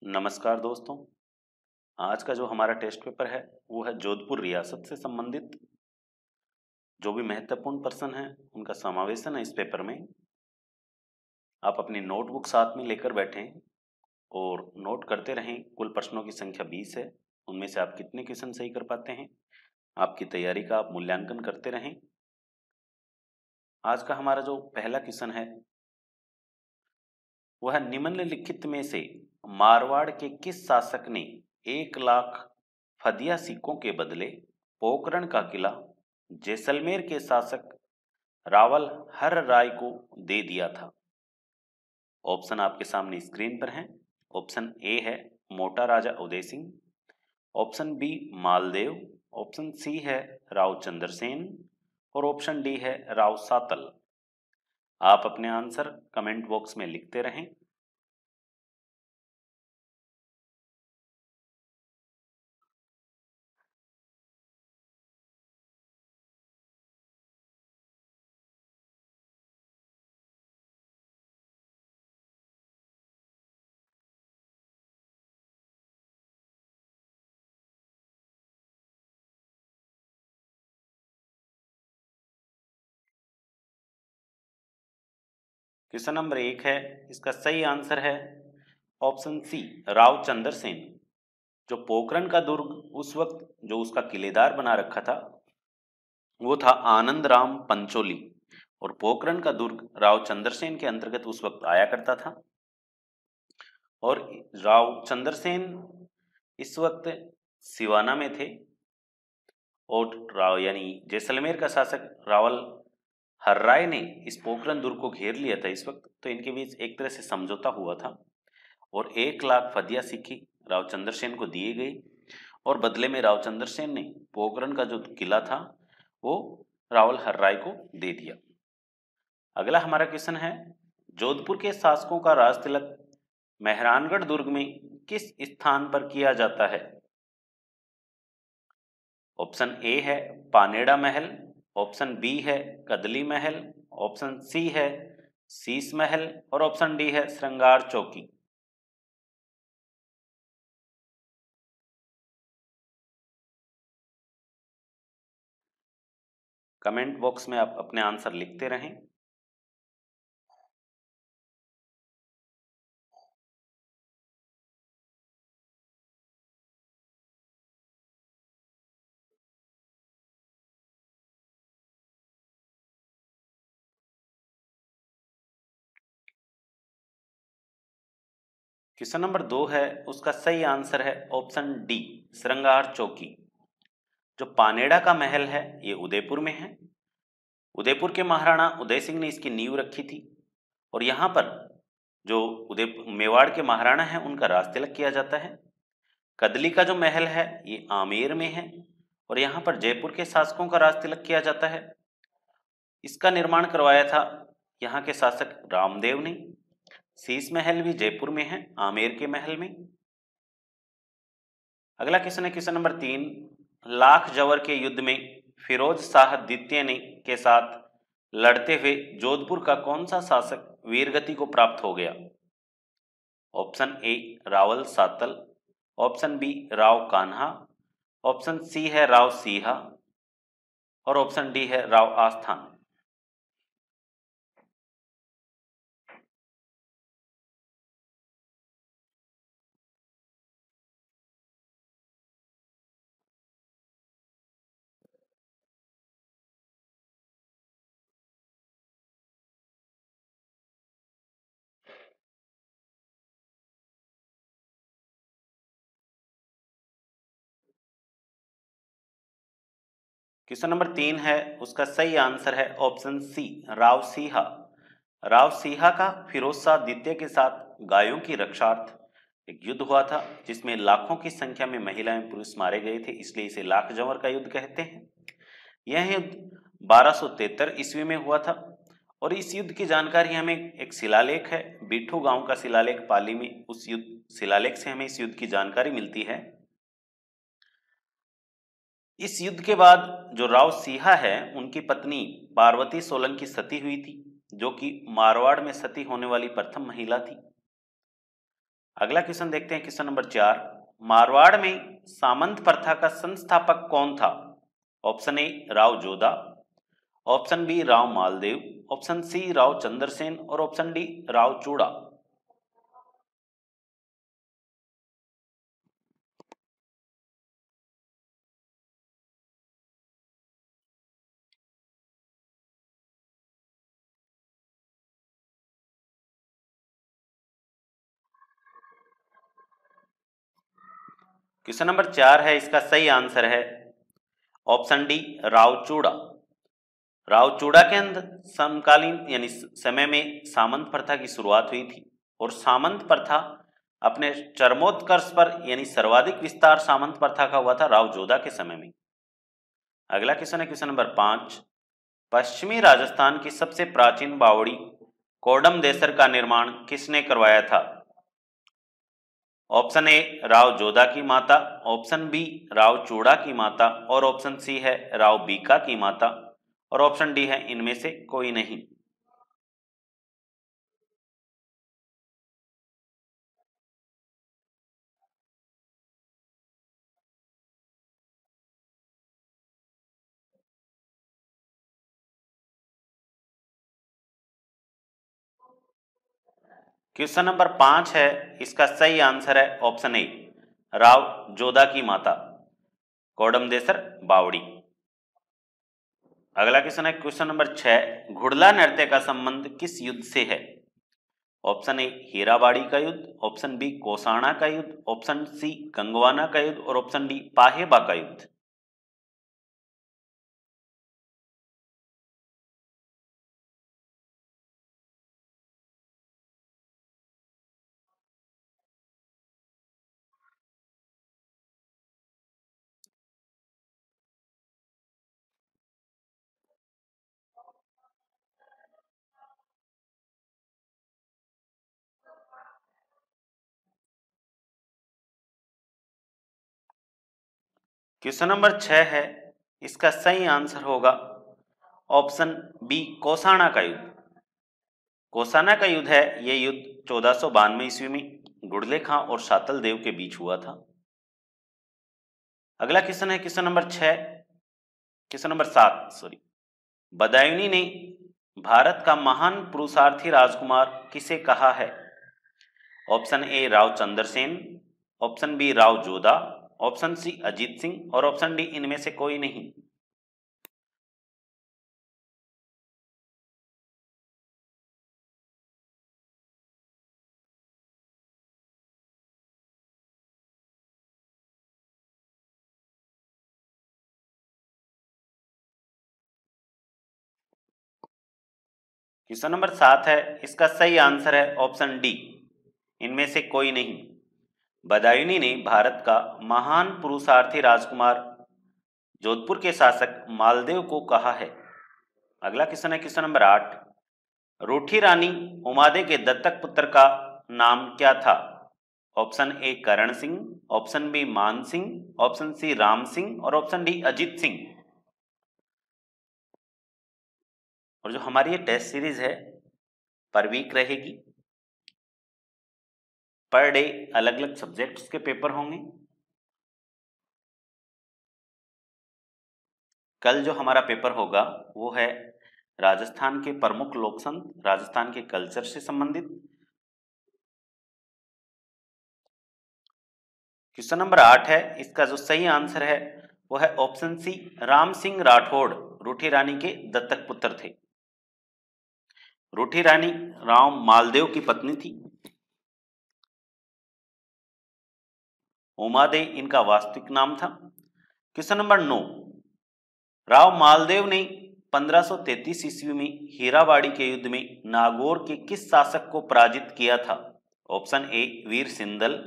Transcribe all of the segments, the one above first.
नमस्कार दोस्तों। आज का जो हमारा टेस्ट पेपर है वो है जोधपुर रियासत से संबंधित जो भी महत्वपूर्ण प्रश्न हैं उनका समावेशन है इस पेपर में। आप अपनी नोटबुक साथ में लेकर बैठें और नोट करते रहें। कुल प्रश्नों की संख्या 20 है। उनमें से आप कितने क्वेश्चन सही कर पाते हैं, आपकी तैयारी का आप मूल्यांकन करते रहें। आज का हमारा जो पहला क्वेश्चन है वह निम्नलिखित में से मारवाड़ के किस शासक ने 1 लाख फदिया सिक्कों के बदले पोकरण का किला जैसलमेर के शासक रावल हर राय को दे दिया था? ऑप्शन आपके सामने स्क्रीन पर हैं। ऑप्शन ए है Mota Raja Uday Singh, option B Maldev, option C है राव चंद्रसेन और ऑप्शन डी है राव सातल। आप अपने आंसर कमेंट बॉक्स में लिखते रहें। क्वेश्चन नंबर 1 है, इसका सही आंसर है ऑप्शन सी राव चंद्रसेन। जो पोखरण का दुर्ग उस वक्त जो उसका किलेदार बना रखा था वो था आनंद राम पंचोली और पोखरण का दुर्ग राव चंद्रसेन के अंतर्गत उस वक्त आया करता था। और राव चंद्रसेन इस वक्त सिवाना में थे और राव यानी जैसलमेर का शासक रावल हर्राय ने इस पोखरण दुर्ग को घेर लिया था इस वक्त। तो इनके बीच एक तरह से समझौता हुआ था और 1 लाख फदिया सिक्की राव चंद्रसेन को दिए गई और बदले में राव चंद्रसेन ने पोखरण का जो किला था वो रावल हर्राय को दे दिया। अगला हमारा क्वेश्चन है, जोधपुर के शासकों का राज तिलक मेहरानगढ़ दुर्ग में किस स्थान पर किया जाता है? ऑप्शन ए है पानेड़ा महल, ऑप्शन बी है कदली महल, ऑप्शन सी है शीश महल और ऑप्शन डी है श्रृंगार चौकी। कमेंट बॉक्स में आप अपने आंसर लिखते रहें। क्वेश्चन नंबर 2 है, उसका सही आंसर है ऑप्शन डी श्रृंगार चौकी। जो पानेड़ा का महल है ये उदयपुर में है। उदयपुर के महाराणा उदय सिंह ने इसकी नींव रखी थी और यहाँ पर जो उदय मेवाड़ के महाराणा हैं उनका राज तिलक किया जाता है। कदली का जो महल है ये आमेर में है और यहाँ पर जयपुर के शासकों का राज तिलक किया जाता है। इसका निर्माण करवाया था यहाँ के शासक रामदेव ने। शीश महल भी जयपुर में है, आमेर के महल में। अगला क्वेश्चन है क्वेश्चन नंबर 3, लाख जवर के युद्ध में फिरोज शाह द्वितीय ने के साथ लड़ते हुए जोधपुर का कौन सा शासक वीरगति को प्राप्त हो गया? Option A Rawal Satal, option B Rao Kanha, option C है राव सीहा और ऑप्शन डी है राव आस्थान। क्वेश्चन नंबर 3 है, उसका सही आंसर है ऑप्शन सी राव सीहा। राव सीहा का फिरोज शाह द्वितीय के साथ गायों की रक्षार्थ एक युद्ध हुआ था जिसमें लाखों की संख्या में महिलाएं पुरुष मारे गए थे, इसलिए इसे लाख जंवर का युद्ध कहते हैं। यह युद्ध 1273 ईस्वी में हुआ था और इस युद्ध की जानकारी हमें एक शिलालेख है बीठू गांव का शिलालेख पाली में, उस युद्ध शिलालेख से हमें इस युद्ध की जानकारी मिलती है। इस युद्ध के बाद जो राव सीहा है उनकी पत्नी पार्वती सोलंकी सती हुई थी जो कि मारवाड़ में सती होने वाली प्रथम महिला थी। अगला क्वेश्चन देखते हैं, क्वेश्चन नंबर 4। मारवाड़ में सामंत प्रथा का संस्थापक कौन था? Option A Rao Jodha, option B Rao Maldev, option C Rao Chandrasen और ऑप्शन डी राव चूड़ा। क्वेश्चन नंबर 4 है, इसका सही आंसर है ऑप्शन डी राव चूड़ा। राव चूड़ा के अंदर समकालीन यानी समय में सामंत प्रथा की शुरुआत हुई थी और सामंत प्रथा अपने चरमोत्कर्ष पर यानी सर्वाधिक विस्तार सामंत प्रथा का हुआ था राव जोधा के समय में। अगला क्वेश्चन है क्वेश्चन नंबर 5। पश्चिमी राजस्थान की सबसे प्राचीन बावड़ी कोडम देसर का निर्माण किसने करवाया था? ऑप्शन ए राव जोधा की माता, ऑप्शन बी राव चूड़ा की माता और ऑप्शन सी है राव बीका की माता और ऑप्शन डी है इनमें से कोई नहीं। क्वेश्चन नंबर 5 है, इसका सही आंसर है ऑप्शन ए राव जोधा की माता कोडम देसर बावड़ी। अगला क्वेश्चन है क्वेश्चन नंबर 6। घुड़ला नृत्य का संबंध किस युद्ध से है? ऑप्शन ए हीराबाड़ी का युद्ध, ऑप्शन बी कोसाणा का युद्ध, ऑप्शन सी गंगवाना का युद्ध और ऑप्शन डी पाहेबा का युद्ध। क्वेश्चन नंबर 6 है, इसका सही आंसर होगा ऑप्शन बी कोसाणा का युद्ध। कोसाना का युद्ध है, यह युद्ध 1492 ईस्वी में गुड़ले खां और शातल देव के बीच हुआ था। अगला क्वेश्चन है question number 6, question number 7 sorry. Badayuni ने भारत का महान पुरुषार्थी राजकुमार किसे कहा है? Option A Rao Chandrasen, option B Rao Jodha, option C Ajit Singh और ऑप्शन डी इनमें से कोई नहीं। क्वेश्चन नंबर 7 है, इसका सही आंसर है ऑप्शन डी इनमें से कोई नहीं। बदायूनी ने भारत का महान पुरुषार्थी राजकुमार जोधपुर के शासक मालदेव को कहा है। अगला क्वेश्चन है क्वेश्चन नंबर 8। रूठी रानी उमादे के दत्तक पुत्र का नाम क्या था? Option A Karan Singh, option B Man Singh, option C Ram Singh और ऑप्शन डी अजीत सिंह। और जो हमारी ये टेस्ट सीरीज है पर वीक रहेगी, पर डे अलग अलग सब्जेक्ट्स के पेपर होंगे। कल जो हमारा पेपर होगा वो है राजस्थान के प्रमुख लोक संत, राजस्थान के कल्चर से संबंधित। क्वेश्चन नंबर 8 है, इसका जो सही आंसर है वो है ऑप्शन सी राम सिंह राठौड़ रूठी रानी के दत्तक पुत्र थे। रूठी रानी राव मालदेव की पत्नी थी। उमादे इनका वास्तविक नाम था। Question number 9। राव मालदेव ने 1533 ईस्वी में हीराबाड़ी के युद्ध में नागौर के किस शासक को पराजित किया था? Option A Veer Sindal,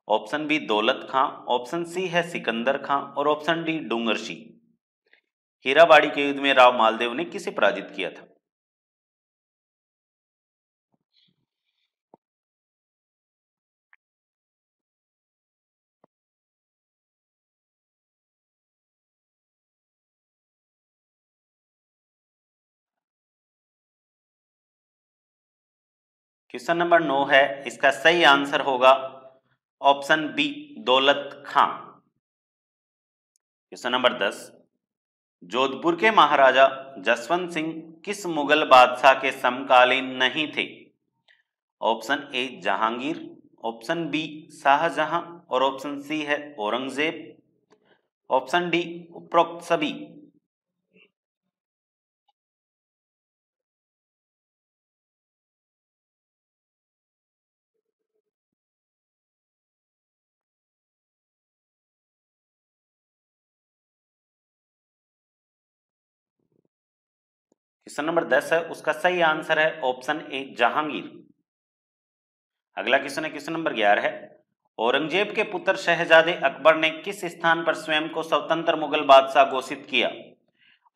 option B Daulat Khan, option C है सिकंदर खां और ऑप्शन डी डूंगरसी। हीराबाड़ी के युद्ध में राव मालदेव ने किसे पराजित किया था? क्वेश्चन नंबर 9 है, इसका सही आंसर होगा ऑप्शन बी, दौलत खां। क्वेश्चन नंबर 10, जोधपुर के महाराजा जसवंत सिंह किस मुगल बादशाह के समकालीन नहीं थे? Option A Jahangir, option B Shahjahan और ऑप्शन सी है औरंगजेब, ऑप्शन डी उपरोक्त सभी। क्वेश्चन नंबर 10 है, उसका सही आंसर है ऑप्शन ए जहांगीर। अगला क्वेश्चन है क्वेश्चन नंबर 11 है, औरंगजेब के पुत्र शहजादे अकबर ने किस स्थान पर स्वयं को स्वतंत्र मुगल बादशाह घोषित किया?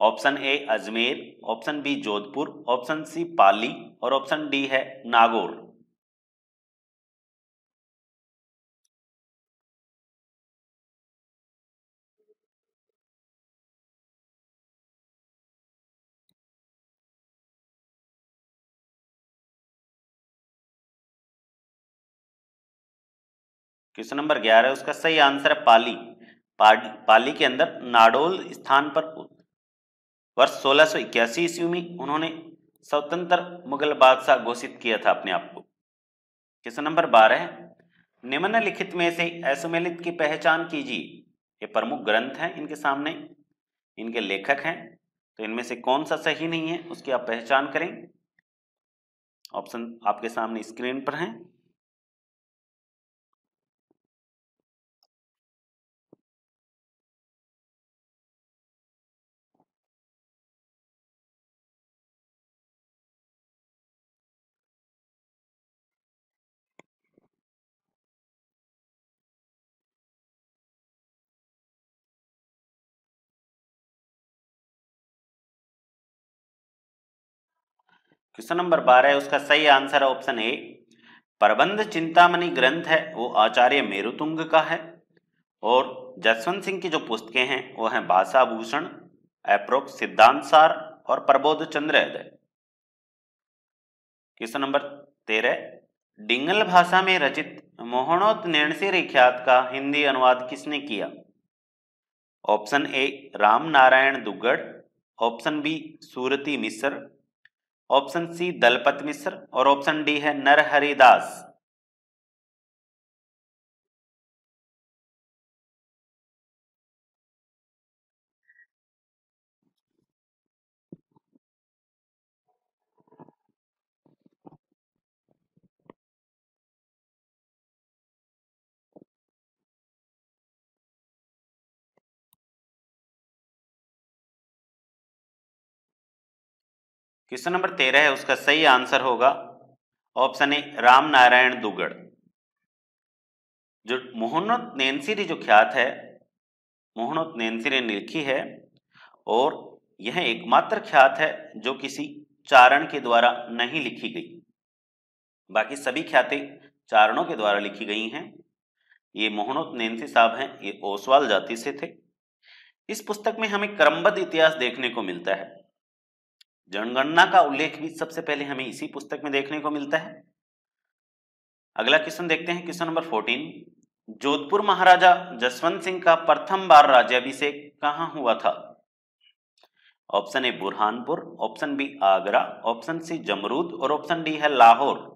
Option A Ajmer, option B Jodhpur, option C Pali और ऑप्शन डी है नागौर। क्वेश्चन नंबर 11 उसका सही आंसर है पाली। पाली के अंदर नाडोल स्थान पर वर्ष 1681 ईस्वी में उन्होंने स्वतंत्र मुगल बादशाह घोषित किया था अपने आप को। क्वेश्चन नंबर 12 है, निम्नलिखित में से असुमेलित की पहचान कीजिए। ये प्रमुख ग्रंथ हैं इनके सामने, इनके लेखक हैं, तो इनमें से कौन सा सही नहीं है उसकी आप पहचान करें। ऑप्शन आपके सामने स्क्रीन पर हैं। क्वेश्चन नंबर 12 है, उसका सही आंसर है ऑप्शन ए। प्रबंध चिंतामणि ग्रंथ है वो आचार्य मेरुतुंग का है, और जसवंत सिंह की जो पुस्तकें हैं वो हैं भाषाभूषण, एप्रोक्स सिद्धांत सार और प्रबोध चंद्र हृदय। क्वेश्चन नंबर 13, डिंगल भाषा में रचित मोहनोत नैणसी ख्यात का हिंदी अनुवाद किसने किया? Option A Ram Narayan Duggar, option B Surati Mishra, option C Dalpat Mishra और ऑप्शन डी है नरहरि दास। क्वेश्चन नंबर 13 है, उसका सही आंसर होगा ऑप्शन ए राम नारायण दुग्गड़। जो मोहनोत नैंसीरी जो ख्यात है, मोहनोत नैंसीरी ने लिखी है, और यह एकमात्र ख्यात है जो किसी चारण के द्वारा नहीं लिखी गई। बाकी सभी ख्यातें चारणों के द्वारा लिखी गई हैं। ये मोहनोत नैंसी साहब हैं, ये ओसवाल जाति से थे। इस पुस्तक में हमें क्रमबद्ध इतिहास देखने को मिलता है। जनगणना का उल्लेख भी सबसे पहले हमें इसी पुस्तक में देखने को मिलता है। अगला क्वेश्चन देखते हैं, क्वेश्चन नंबर 14, जोधपुर महाराजा जसवंत सिंह का प्रथम बार राज्याभिषेक कहां हुआ था? Option A Burhanpur, option B Agra, option C Jamrud और ऑप्शन डी है लाहौर।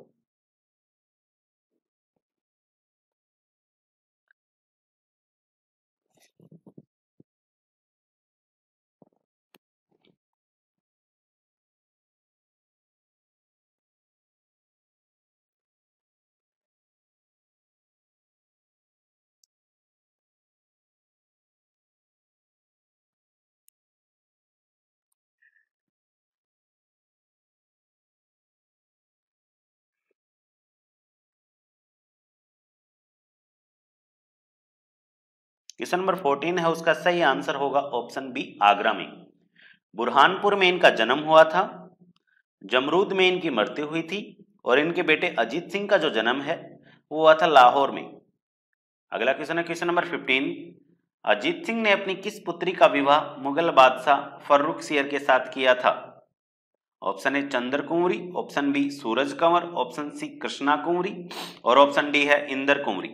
क्वेश्चन नंबर 14 है, उसका सही आंसर होगा ऑप्शन बी आगरा में। बुरहानपुर में इनका जन्म हुआ था, जमरूद में इनकी मृत्यु हुई थी, और इनके बेटे अजीत सिंह का जो जन्म है वो हुआ था लाहौर में। अगला क्वेश्चन है क्वेश्चन नंबर 15, अजीत सिंह ने अपनी किस पुत्री का विवाह मुगल बादशाह फर्रुख सियर के साथ किया था? Option A Chandra Kunwari, option B Suraj Kanwar, option C Krishna Kunwari और ऑप्शन डी है इंदर कुंवरी।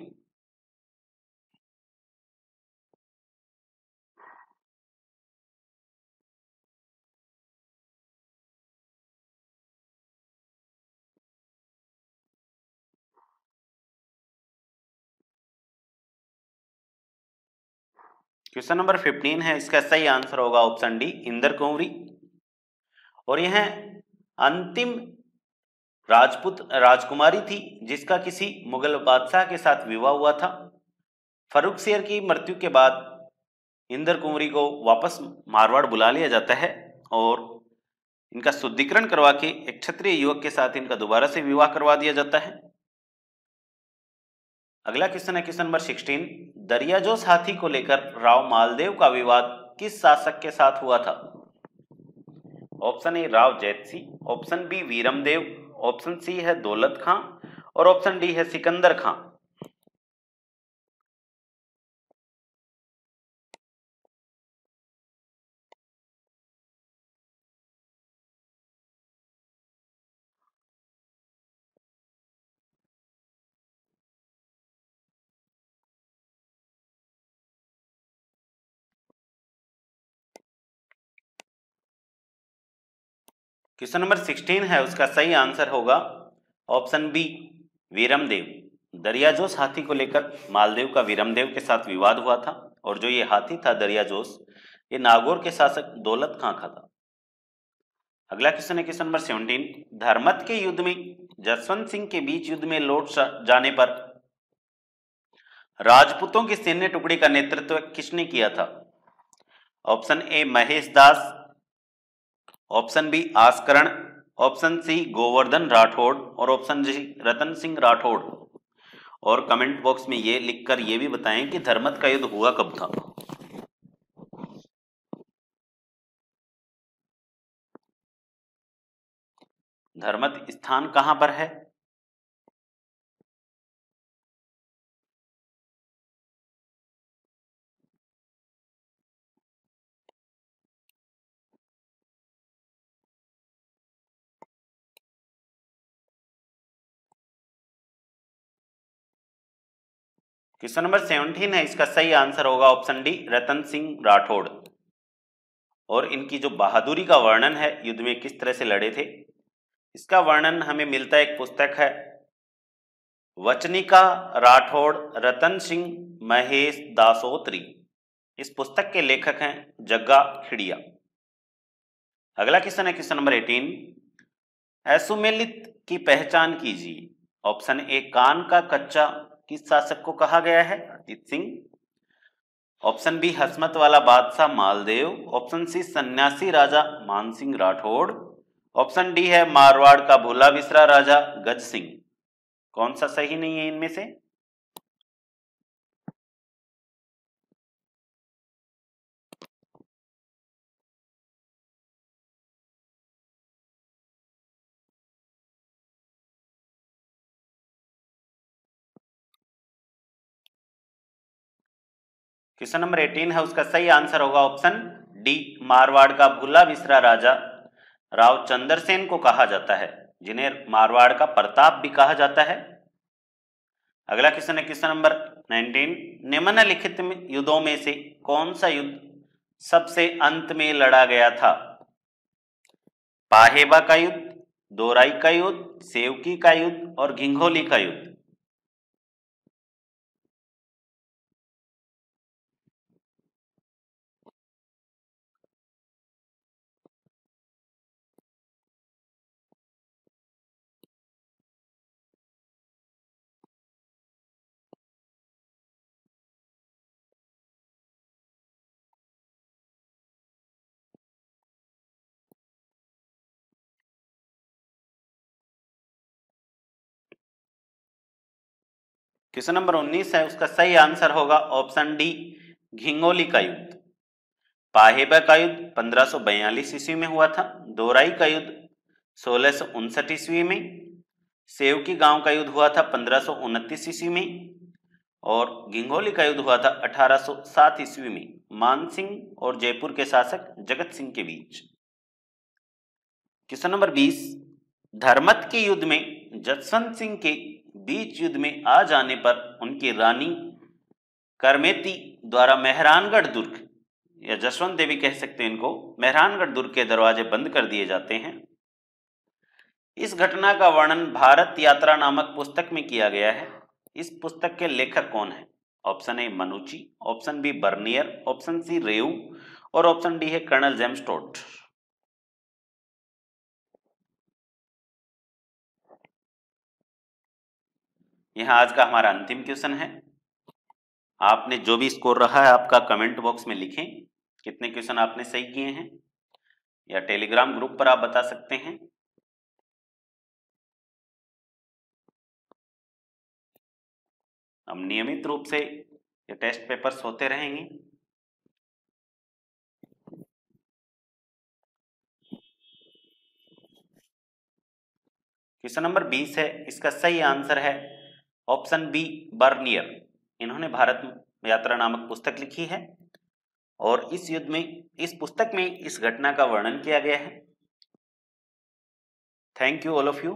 क्वेश्चन नंबर 15 है, इसका सही आंसर होगा ऑप्शन डी इंदर कुंवरी। और यह अंतिम राजपूत राजकुमारी थी जिसका किसी मुगल बादशाह के साथ विवाह हुआ था। फर्रुख शेर की मृत्यु के बाद इंदर कुंवरी को वापस मारवाड़ बुला लिया जाता है और इनका शुद्धिकरण करवा के एक क्षत्रिय युवक के साथ इनका दोबारा से विवाह करवा दिया जाता है। अगला क्वेश्चन है क्वेश्चन नंबर 16, दरियाजोश हाथी को लेकर राव मालदेव का विवाद किस शासक के साथ हुआ था? Option A Rao Jaitsi, option B Viramdev, option C है दौलत खां और ऑप्शन डी है सिकंदर खां। क्वेश्चन नंबर 16 है, उसका सही आंसर होगा ऑप्शन बी वीरमदेव। दरियाजोश हाथी को लेकर मालदेव का वीरमदेव के साथ विवाद हुआ था और जो ये हाथी था दरियाजोश, ये नागौर के शासक दौलत खां का था। अगला क्वेश्चन है क्वेश्चन नंबर 17, धर्मत के युद्ध में जसवंत सिंह के बीच युद्ध में लौट जाने पर राजपूतों की सैन्य टुकड़ी का नेतृत्व किसने किया था? Option A Mahesh Das, option B Askaran, option C Govardhan Rathore और ऑप्शन जी रतन सिंह राठौड़। और कमेंट बॉक्स में ये लिखकर ये भी बताएं कि धर्मत का युद्ध हुआ कब था। धर्मत स्थान कहां पर है? क्वेश्चन नंबर 17 है, इसका सही आंसर होगा ऑप्शन डी रतन सिंह राठौड़। और इनकी जो बहादुरी का वर्णन है, युद्ध में किस तरह से लड़े थे, इसका वर्णन हमें मिलता है, एक पुस्तक है वचनिका राठौड़ रतन सिंह महेश दासोत्री। इस पुस्तक के लेखक हैं जग्गा खिड़िया। अगला क्वेश्चन है क्वेश्चन नंबर 18, एसुमेलित की पहचान कीजिए। ऑप्शन ए कान का कच्चा किस शासक को कहा गया है? अजीत सिंह। ऑप्शन बी हसमत वाला बादशाह मालदेव, ऑप्शन सी सन्यासी राजा मानसिंह राठौड़, ऑप्शन डी है मारवाड़ का भूला बिसरा राजा गज सिंह। कौन सा सही नहीं है इनमें से? क्वेश्चन नंबर 18 है, उसका सही आंसर होगा ऑप्शन डी मारवाड़ का भूला बिसरा राजा राव चंद्रसेन को कहा जाता है, जिन्हें मारवाड़ का प्रताप भी कहा जाता है। अगला क्वेश्चन है क्वेश्चन नंबर 19, निम्नलिखित युद्धों में से कौन सा युद्ध सबसे अंत में लड़ा गया था? पाहेबा का युद्ध, दोराई का युद्ध, सेवकी का युद्ध और घिंघोली का युद्ध। क्वेश्चन नंबर 19 है, उसका सही आंसर होगा ऑप्शन डी घिंगोली का युद्ध। पाहेबा का युद्ध 1542 ईस्वी में हुआ था, दोराई का युद्ध 1659 ईस्वी में, सेवकी गांव का युद्ध हुआ था 1529 ईस्वी में और घिंगोली का युद्ध हुआ था 1807 ईस्वी में मानसिंह और जयपुर के शासक जगत सिंह के बीच। क्वेश्चन नंबर 20, धर्मत के युद्ध में जसवंत सिंह के बीच युद्ध में आ जाने पर उनकी रानी करमेती द्वारा मेहरानगढ़ दुर्ग, या जसवंत देवी कह सकते हैं इनको, मेहरानगढ़ दुर्ग के दरवाजे बंद कर दिए जाते हैं। इस घटना का वर्णन भारत यात्रा नामक पुस्तक में किया गया है। इस पुस्तक के लेखक कौन है? Option A Manucci, option B Bernier, option C Reu और ऑप्शन डी है कर्नल जेम्स टोड। यह आज का हमारा अंतिम क्वेश्चन है। आपने जो भी स्कोर रहा है आपका कमेंट बॉक्स में लिखें, कितने क्वेश्चन आपने सही किए हैं, या टेलीग्राम ग्रुप पर आप बता सकते हैं। अब नियमित रूप से ये टेस्ट पेपर्स होते रहेंगे। क्वेश्चन नंबर 20 है, इसका सही आंसर है ऑप्शन बी बर्नियर। इन्होंने भारत यात्रा नामक पुस्तक लिखी है और इस युद्ध में, इस पुस्तक में इस घटना का वर्णन किया गया है। Thank you all of you.